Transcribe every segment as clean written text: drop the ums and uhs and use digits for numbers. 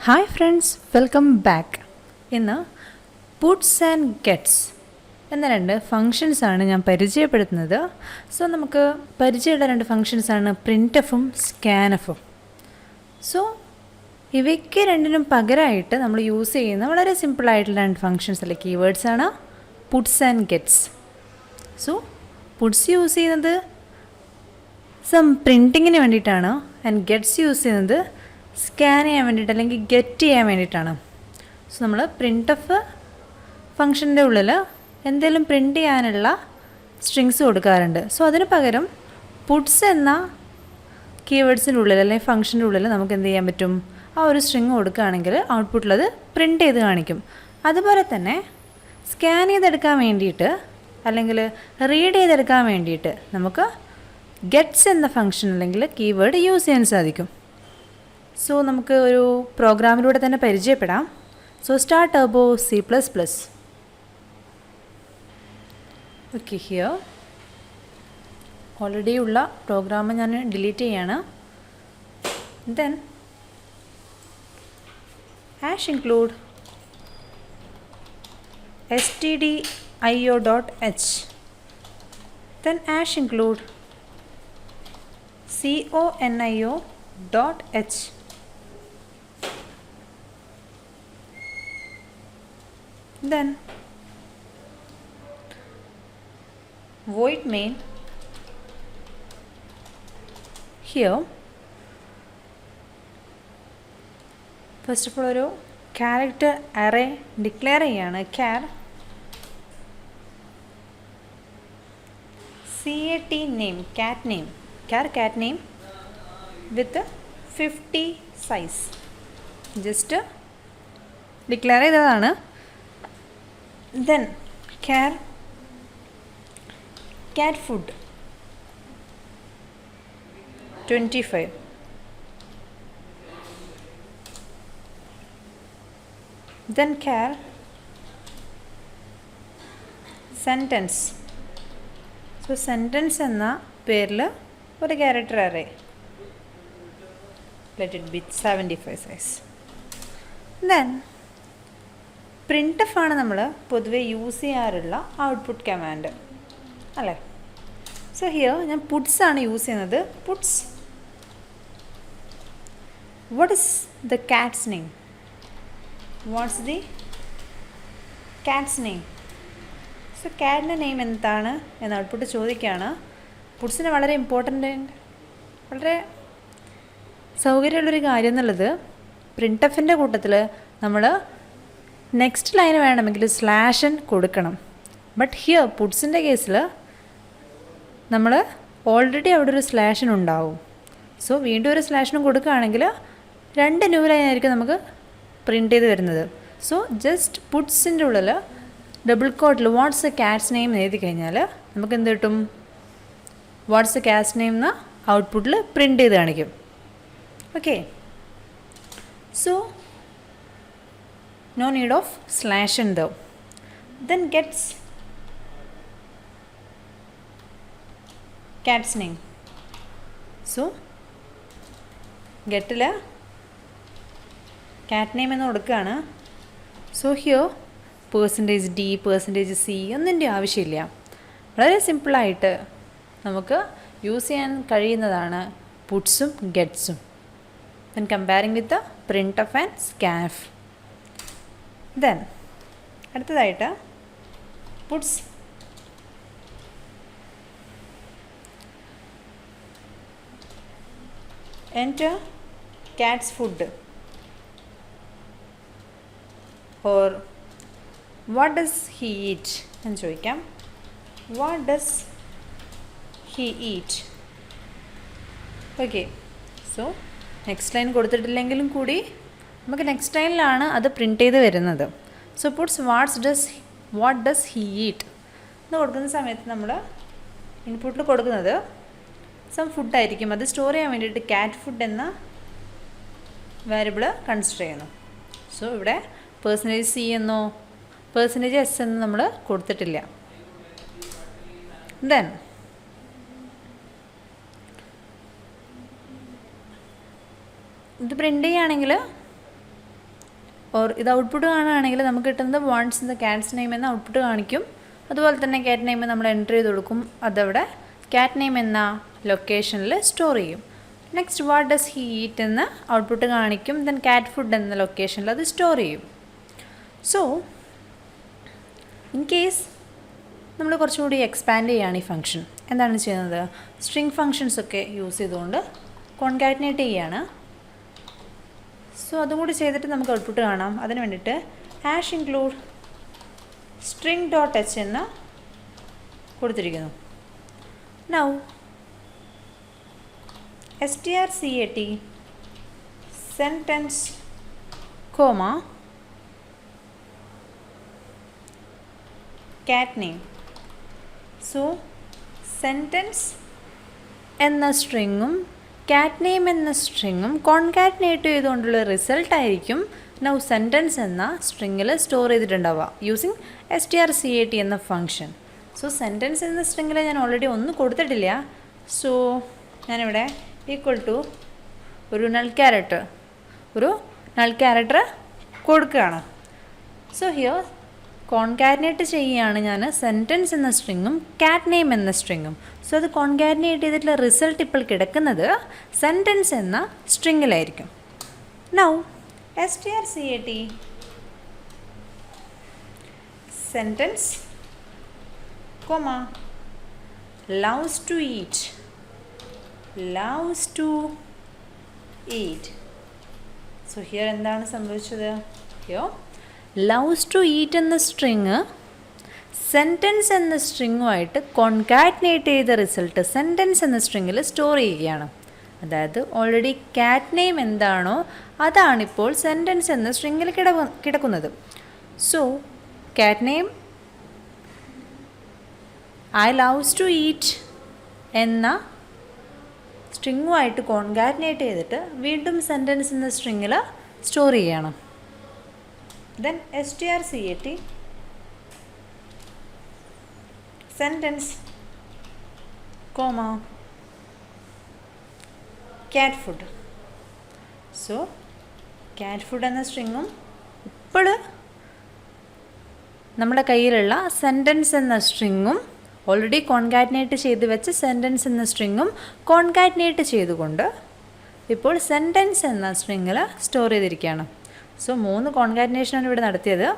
Hi friends, welcome back. ഇന്ന് puts and gets എന്ന രണ്ട് ഫങ്ഷൻസാണ് ഞാൻ പരിചയപ്പെടുത്തുന്നത്. സോ നമുക്ക് പരിചയമുള്ള രണ്ട് ഫങ്ഷൻസാണ് പ്രിൻ്റ് എഫും സ്കാൻ എഫും. സോ ഇവയ്ക്ക് രണ്ടിനും പകരമായിട്ട് നമ്മൾ യൂസ് ചെയ്യുന്ന വളരെ സിമ്പിളായിട്ടുള്ള രണ്ട് ഫങ്ഷൻസ് അല്ലെ കീവേഡ്സാണ് puts and gets. So puts use ചെയ്യുന്നത് പ്രിൻറ്റിങ്ങിന് വേണ്ടിയിട്ടാണ് ആൻഡ് ഗെറ്റ്സ് യൂസ് ചെയ്യുന്നത് സ്കാൻ ചെയ്യാൻ വേണ്ടിയിട്ട് അല്ലെങ്കിൽ ഗെറ്റ് ചെയ്യാൻ വേണ്ടിയിട്ടാണ്. സോ നമ്മൾ പ്രിൻ്റ് എഫ് ഫങ്ഷൻ്റെ ഉള്ളിൽ എന്തെങ്കിലും പ്രിൻ്റ് ചെയ്യാനുള്ള സ്ട്രിങ്സ് കൊടുക്കാറുണ്ട്. സോ അതിന് പകരം പുട്സ് എന്ന കീവേഡ്സിൻ്റെ ഉള്ളിൽ അല്ലെങ്കിൽ ഫങ്ഷൻ്റെ ഉള്ളിൽ നമുക്ക് എന്ത് ചെയ്യാൻ പറ്റും, ആ ഒരു സ്ട്രിങ് കൊടുക്കുകയാണെങ്കിൽ ഔട്ട്പുട്ടിലത് പ്രിൻ്റ് ചെയ്ത് കാണിക്കും. അതുപോലെ തന്നെ സ്കാൻ ചെയ്തെടുക്കാൻ വേണ്ടിയിട്ട് അല്ലെങ്കിൽ റീഡ് ചെയ്തെടുക്കാൻ വേണ്ടിയിട്ട് നമുക്ക് ഗെറ്റ്സ് എന്ന ഫങ്ഷൻ അല്ലെങ്കിൽ കീവേഡ് യൂസ് ചെയ്യാൻ സാധിക്കും. സോ നമുക്ക് ഒരു പ്രോഗ്രാമിലൂടെ തന്നെ പരിചയപ്പെടാം. So start turbo C++. Okay, here already ഉള്ള പ്രോഗ്രാം ഞാൻ ഡിലീറ്റ് ചെയ്യാണ്. Then hash include stdio.h. then hash include conio.h. then void main. Here first of all ഒരു character array declare ചെയ്യാണ്. char cat name with 50 size just declare ചെയ്തതാണ്. then char cat food 25. then char sentence. So sentence എന്ന പേരിൽ ഒരു character array, let it be 75 size. Then print F ആണ് നമ്മൾ പൊതുവെ use ചെയ്യാറുള്ള ഔട്ട്പുട്ട് കമാൻഡ് അല്ലേ. സോ ഹിയർ ഞാൻ പുട്സ് ആണ് യൂസ് ചെയ്യുന്നത്. Puts what is the Katz name, watts the Katz name. So കാറ്റിൻ്റെ നെയിം എന്താണ് എന്ന് ഔട്ട്പുട്ട് ചോദിക്കുകയാണ്. പുട്സിന് വളരെ ഇമ്പോർട്ടൻ്റ്, വളരെ സൗകര്യമുള്ളൊരു കാര്യം എന്നുള്ളത് പ്രിൻ്റ് എഫിൻ്റെ കൂട്ടത്തിൽ നമ്മൾ നെക്സ്റ്റ് ലൈന് വേണമെങ്കിൽ സ്ലാഷൻ കൊടുക്കണം. ബട്ട് ഹിയർ പുട്സിൻ്റെ കേസിൽ നമ്മൾ ഓൾറെഡി അവിടെ ഒരു സ്ലാഷൻ ഉണ്ടാവും. സോ വീണ്ടും ഒരു സ്ലാഷനും കൊടുക്കുകയാണെങ്കിൽ രണ്ട് ന്യൂ ലൈനായിരിക്കും നമുക്ക് പ്രിൻ്റ് ചെയ്ത് വരുന്നത്. സോ ജസ്റ്റ് പുട്സിൻ്റെ ഉള്ളിൽ ഡബിൾ കോട്ടിൽ വാട്ട്സ് എ കാറ്റ്സ് നെയിം എഴുതി കഴിഞ്ഞാൽ നമുക്ക് എന്ത് കിട്ടും, വാട്ട്സ് എ കാറ്റ്സ് നെയിം എന്ന് ഔട്ട്പുട്ടിൽ പ്രിൻ്റ് ചെയ്ത് കാണിക്കും. Okay, so no need of slash n though. Then gets cat's name. So ഗെറ്റിൽ കാറ്റ് നെയിം എന്ന് കൊടുക്കുകയാണ്. സോ ഹിയോ %d %c ഒന്നിൻ്റെ ആവശ്യമില്ല. വളരെ സിമ്പിളായിട്ട് നമുക്ക് യൂസ് ചെയ്യാൻ കഴിയുന്നതാണ് പുട്സും ഗെറ്റ്സും. Then comparing with print f and scanf. Then അടുത്തതായിട്ട് puts enter cat's food or what does he eat എന്ന് ചോദിക്കാം. what does he eat. Okay, so next line കൊടുത്തിട്ടില്ലെങ്കിലും കൂടി നമുക്ക് നെക്സ്റ്റ് ലൈനിലാണ് അത് പ്രിൻ്റ് ചെയ്ത് വരുന്നത്. So puts what does he eat എന്ന് കൊടുക്കുന്ന സമയത്ത് നമ്മൾ ഇൻപുട്ടിൽ കൊടുക്കുന്നത് ഫുഡായിരിക്കും. അത് സ്റ്റോർ ചെയ്യാൻ വേണ്ടിയിട്ട് കാറ്റ് ഫുഡ് എന്ന വേരിയബിൾ കൺസിഡർ ചെയ്യുന്നു. സോ ഇവിടെ %c എന്നോ %s എന്ന് നമ്മൾ കൊടുത്തിട്ടില്ല. ദെൻ ഇത് പ്രിൻ്റ് ചെയ്യുകയാണെങ്കിൽ ഓർ ഇത് ഔട്ട്പുട്ട് കാണുകയാണെങ്കിൽ നമുക്ക് കിട്ടുന്നത് വാണ്ട്സ് ദ ക്യാറ്റ്സ് നെയിം എന്ന ഔട്ട്പുട്ട് കാണിക്കും. അതുപോലെ തന്നെ ക്യാറ്റ് നെയിം നമ്മൾ എൻ്റർ ചെയ്ത് കൊടുക്കും. അതവിടെ ക്യാറ്റ് നെയിം എന്ന ലൊക്കേഷനിൽ സ്റ്റോർ ചെയ്യും. Next what does he eat എന്ന് ഔട്ട്പുട്ട് കാണിക്കും. ദെൻ ക്യാറ്റ് ഫുഡ് എന്ന ലൊക്കേഷനിൽ അത് സ്റ്റോർ ചെയ്യും. സോ ഇൻ കേസ് നമ്മൾ കുറച്ചുകൂടി എക്സ്പാൻഡ് ചെയ്യുകയാണ് ഈ ഫംഗ്ഷൻ, എന്താണ് ചെയ്യുന്നത്? സ്ട്രിങ് ഫങ്ഷൻസ് ഒക്കെ യൂസ് ചെയ്തുകൊണ്ട് കോൺകാറ്റിനേറ്റ് ചെയ്യുകയാണ്. സോ അതും കൂടി ചെയ്തിട്ട് നമുക്ക് ഔട്ട്പുട്ട് കാണാം. അതിന് വേണ്ടിയിട്ട് hash include string dot h എന്ന് കൊടുത്തിരിക്കുന്നു. Now strcat sentence comma cat name. So sentence എന്ന സ്ട്രിങ്ങും കാറ്റ് നെയിം എന്ന സ്ട്രിങ്ങും കോൺകാറ്റിനേറ്റ് ചെയ്തുകൊണ്ടുള്ള റിസൾട്ട് ആയിരിക്കും നൗ സെൻറ്റൻസ് എന്ന സ്ട്രിങ്ങിൽ സ്റ്റോർ ചെയ്തിട്ടുണ്ടാവുക യൂസിങ് strcat എന്ന ഫംഗ്ഷൻ. സോ സെൻറ്റൻസ് എന്ന സ്ട്രിങ്ങിൽ ഞാൻ ഓൾറെഡി ഒന്നും കൊടുത്തിട്ടില്ല. സോ ഞാനിവിടെ ഈക്വൽ ടു ഒരു നൾ ക്യാരക്ടർ കൊടുക്കുകയാണ്. സോ ഹിയർ കോൺകാറ്റിനേറ്റ് ചെയ്യുകയാണ് ഞാൻ സെൻറ്റൻസ് എന്ന സ്ട്രിങ്ങും കാറ്റ് നെയിം എന്ന സ്ട്രിങ്ങും. സോ അത് കോൺകാറ്റിനേറ്റ് ചെയ്തിട്ടുള്ള റിസൾട്ട് ഇപ്പോൾ കിടക്കുന്നത് സെൻറ്റൻസ് എന്ന സ്ട്രിങ്ങിലായിരിക്കും. Now strcat sentence comma loves to eat so here എന്താണ് സംഭവിച്ചത്? here loves to eat എന്ന സ്ട്രിങ് സെൻറ്റൻസ് എന്ന സ്ട്രിങ്ങുമായിട്ട് കോൺകാറ്റിനേറ്റ് ചെയ്ത റിസൾട്ട് സെൻറ്റൻസ് എന്ന സ്ട്രിങ്ങിൽ സ്റ്റോർ ചെയ്യുകയാണ്. അതായത് ഓൾറെഡി കാറ്റ് നെയിം എന്താണോ അതാണിപ്പോൾ സെൻറ്റൻസ് എന്ന സ്ട്രിങ്ങിൽ കിടക്കുന്നത്. So cat name I loves to eat എന്ന സ്ട്രിങ്ങുമായിട്ട് കോൺകാറ്റിനേറ്റ് ചെയ്തിട്ട് വീണ്ടും സെൻറ്റൻസ് എന്ന സ്ട്രിങ്ങിൽ സ്റ്റോർ ചെയ്യുകയാണ്. Then strcat sentence comma cat food. So cat food എന്ന സ്ട്രിങ്ങും ഇപ്പോൾ നമ്മുടെ കയ്യിലുള്ള സെൻറ്റൻസ് എന്ന സ്ട്രിങ്ങും ഓൾറെഡി കോൺകാറ്റിനേറ്റ് ചെയ്ത് വെച്ച് സെൻറ്റൻസ് എന്ന സ്ട്രിങ്ങും കോൺകാറ്റിനേറ്റ് ചെയ്തുകൊണ്ട് ഇപ്പോൾ സെൻറ്റൻസ് എന്ന സ്ട്രിങ്ങിൽ സ്റ്റോർ ചെയ്തിരിക്കുകയാണ്. സോ 3 കോൺകാറ്റിനേഷനാണ് ഇവിടെ നടത്തിയത്.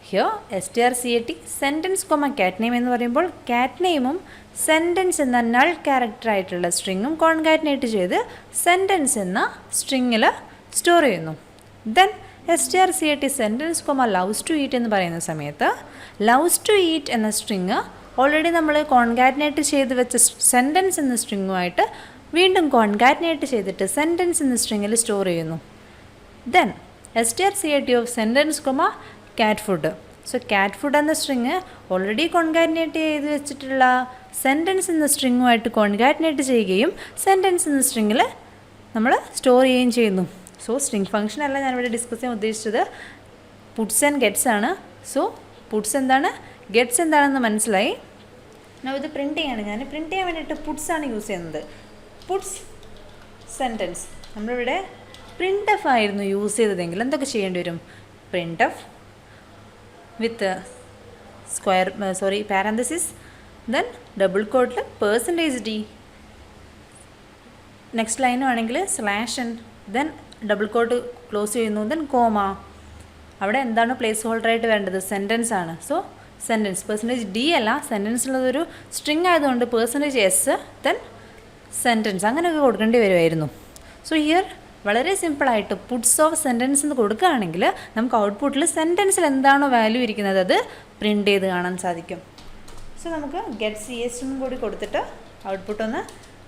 Here strcat sentence comma cat name എന്ന് പറയുമ്പോൾ കാറ്റ് നെയിമും സെൻറ്റൻസ് എന്ന നൾ ക്യാരക്ടറായിട്ടുള്ള സ്ട്രിങ്ങും കോൺകാറ്റിനേറ്റ് ചെയ്ത് സെൻറ്റൻസ് എന്ന സ്ട്രിങ്ങിൽ സ്റ്റോർ ചെയ്യുന്നു. Then strcat sentence comma loves to eat എന്ന് പറയുന്ന സമയത്ത് ലവ്സ് ടു ഈറ്റ് എന്ന സ്ട്രിങ് ഓൾറെഡി നമ്മൾ കോൺകാറ്റിനേറ്റ് ചെയ്ത് വെച്ച സെൻറ്റൻസ് എന്ന സ്ട്രിങ്ങുമായിട്ട് വീണ്ടും കോൺകാറ്റിനേറ്റ് ചെയ്തിട്ട് സെൻറ്റൻസ് എന്ന സ്ട്രിങ്ങിൽ സ്റ്റോർ ചെയ്യുന്നു. Then strcat of sentence comma കാറ്റ് ഫുഡ്. സോ കാറ്റ് ഫുഡ് എന്ന സ്ട്രിങ് ഓൾറെഡി കോൺകാറ്റിനേറ്റ് ചെയ്ത് വെച്ചിട്ടുള്ള സെൻറ്റൻസ് എന്ന സ്ട്രിങ്ങുമായിട്ട് കോൺകാറ്റിനേറ്റ് ചെയ്യുകയും സെൻറ്റൻസ് എന്ന സ്ട്രിങ്ങിൽ നമ്മൾ സ്റ്റോർ ചെയ്യുകയും ചെയ്യുന്നു. സോ സ്ട്രിങ് ഫംഗ്ഷൻ അല്ല ഞാനിവിടെ ഡിസ്കസ് ചെയ്യാൻ ഉദ്ദേശിച്ചത്, പുട്സ് ആൻഡ് ഗെറ്റ്സ് ആണ്. സോ പുട്സ് എന്താണ്, ഗെറ്റ്സ് എന്താണെന്ന് മനസ്സിലായി. ഇത് പ്രിൻറ്റ് ചെയ്യാണ്. ഞാൻ പ്രിൻറ്റ് ചെയ്യാൻ വേണ്ടിയിട്ട് പുട്സ് ആണ് യൂസ് ചെയ്യുന്നത്. Puts sentence. നമ്മളിവിടെ പ്രിൻ്റ് എഫ് ആയിരുന്നു യൂസ് ചെയ്തതെങ്കിൽ എന്തൊക്കെ ചെയ്യേണ്ടി വരും? Print f with parenthesis, then double കോട്ടിൽ %d, നെക്സ്റ്റ് ലൈനും ആണെങ്കിൽ /n, then double quote close ചെയ്യുന്നു, ദെൻ കോമ. അവിടെ എന്താണ് പ്ലേസ് ഹോൾഡറായിട്ട് വേണ്ടത്? സെൻറ്റൻസ് ആണ്. സോ സെൻറ്റൻസ് %d അല്ല, സെൻറ്റൻസിലുള്ളതൊരു സ്ട്രിങ് ആയതുകൊണ്ട് %s, ദെൻ സെൻറ്റൻസ് അങ്ങനെയൊക്കെ കൊടുക്കേണ്ടി വരുമായിരുന്നു. സോ ഹിയർ വളരെ സിമ്പിളായിട്ട് പുട്സ് ഓഫ് സെൻറ്റൻസ് എന്ന് കൊടുക്കുകയാണെങ്കിൽ നമുക്ക് ഔട്ട്പുട്ടിൽ സെൻറ്റൻസിൽ എന്താണോ വാല്യൂ ഇരിക്കുന്നത് അത് പ്രിൻ്റ് ചെയ്ത് കാണാൻ സാധിക്കും. സോ നമുക്ക് ഗെറ്റ് CS കൂടി കൊടുത്തിട്ട് ഔട്ട്പുട്ട് ഒന്ന്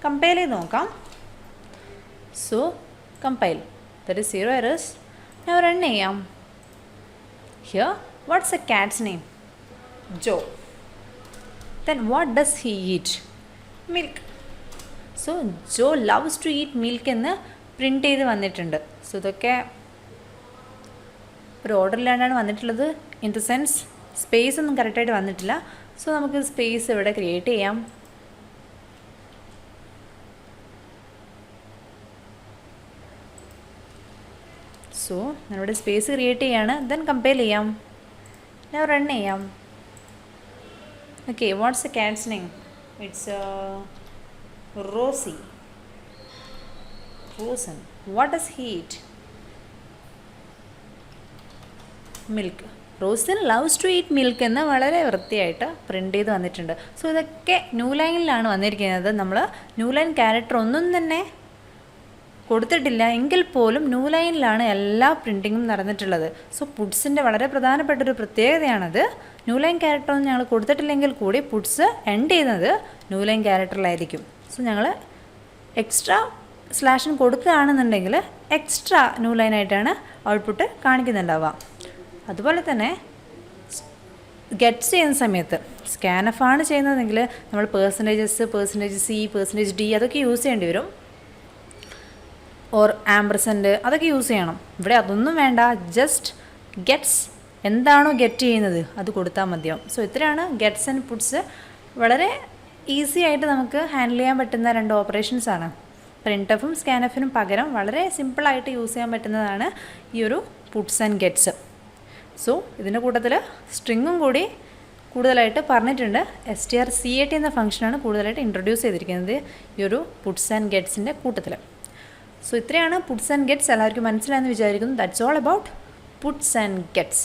കമ്പയർ ചെയ്ത് നോക്കാം. So compile, that is 0 errors. ഞാൻ റൺ ചെയ്യാം. Here what's a cat's name? Joe. Then what does he eat? Milk. So Joe loves to eat milk എന്ന് പ്രിൻ്റ് ചെയ്ത് വന്നിട്ടുണ്ട്. സോ ഇതൊക്കെ ഒരു ഓർഡറിലാണ്ടാണ് വന്നിട്ടുള്ളത്. ഇൻ ദ സെൻസ് സ്പേസ് ഒന്നും കറക്റ്റായിട്ട് വന്നിട്ടില്ല. സോ നമുക്ക് സ്പേസ് ഇവിടെ ക്രിയേറ്റ് ചെയ്യാം. സോ ഞാനിവിടെ സ്പേസ് ക്രിയേറ്റ് ചെയ്യാണ്, ദെൻ കമ്പൈൽ ചെയ്യാം, ഞാൻ റൺ ചെയ്യാം. Okay, what's a cat's name? It's Rosie. Rosen. What does he eat? Milk. Rosen loves to eat milk എന്ന് വളരെ വൃത്തിയായിട്ട് പ്രിൻ്റ് ചെയ്ത് വന്നിട്ടുണ്ട്. സോ ഇതൊക്കെ ന്യൂ ലൈനിലാണ് വന്നിരിക്കുന്നത്. നമ്മൾ ന്യൂ ലൈൻ ക്യാരക്ടർ ഒന്നും തന്നെ കൊടുത്തിട്ടില്ല എങ്കിൽ പോലും ന്യൂ ലൈനിലാണ് എല്ലാ പ്രിൻറ്റിങ്ങും നടന്നിട്ടുള്ളത്. സോ പുട്സിൻ്റെ വളരെ പ്രധാനപ്പെട്ടൊരു പ്രത്യേകതയാണത്. ന്യൂ ലൈൻ ക്യാരക്ടറൊന്നും ഞങ്ങൾ കൊടുത്തിട്ടില്ലെങ്കിൽ കൂടി പുട്സ് എൻഡ് ചെയ്യുന്നത് ന്യൂ ലൈൻ ക്യാരക്ടറിലായിരിക്കും. സോ ഞങ്ങൾ എക്സ്ട്രാ സ്ലാഷിന് കൊടുക്കുകയാണെന്നുണ്ടെങ്കിൽ എക്സ്ട്രാ ന്യൂ ലൈനായിട്ടാണ് ഔട്ട്പുട്ട് കാണിക്കുന്നുണ്ടാവുക. അതുപോലെ തന്നെ ഗെറ്റ്സ് ചെയ്യുന്ന സമയത്ത് സ്കാൻ എഫ് ആണ് ചെയ്യുന്നതെങ്കിൽ നമ്മൾ percentages, percentage C, percentage D അതൊക്കെ യൂസ് ചെയ്യേണ്ടി വരും. ഓർ ആംബ്രസൻറ്റ് അതൊക്കെ യൂസ് ചെയ്യണം. ഇവിടെ അതൊന്നും വേണ്ട, ജസ്റ്റ് ഗെറ്റ്സ് എന്താണോ ഗെറ്റ് ചെയ്യുന്നത് അത് കൊടുത്താൽ മതിയാവും. സോ ഇത്രയാണ് ഗെറ്റ്സ് ആൻഡ് പുട്സ്. വളരെ ഈസി ആയിട്ട് നമുക്ക് ഹാൻഡിൽ ചെയ്യാൻ പറ്റുന്ന 2 ഓപ്പറേഷൻസാണ്. പ്രിൻ്റ് എഫും സ്കാൻ എഫിനും പകരം വളരെ സിമ്പിളായിട്ട് യൂസ് ചെയ്യാൻ പറ്റുന്നതാണ് ഈ ഒരു പുട്സ് ആൻഡ് ഗെറ്റ്സ്. സോ ഇതിൻ്റെ കൂട്ടത്തിൽ സ്ട്രിങ്ങും കൂടി കൂടുതലായിട്ട് പറഞ്ഞിട്ടുണ്ട്. strcat എന്ന ഫംഗ്ഷനാണ് കൂടുതലായിട്ട് ഇൻട്രൊഡ്യൂസ് ചെയ്തിരിക്കുന്നത് ഈ ഒരു പുട്സ് ആൻഡ് ഗെറ്റ്സിൻ്റെ കൂട്ടത്തിൽ. സോ ഇത്രയാണ് പുട്സ് ആൻഡ് ഗെറ്റ്സ്. എല്ലാവർക്കും മനസ്സിലായെന്ന് വിചാരിക്കുന്നു. That's all about puts and gets.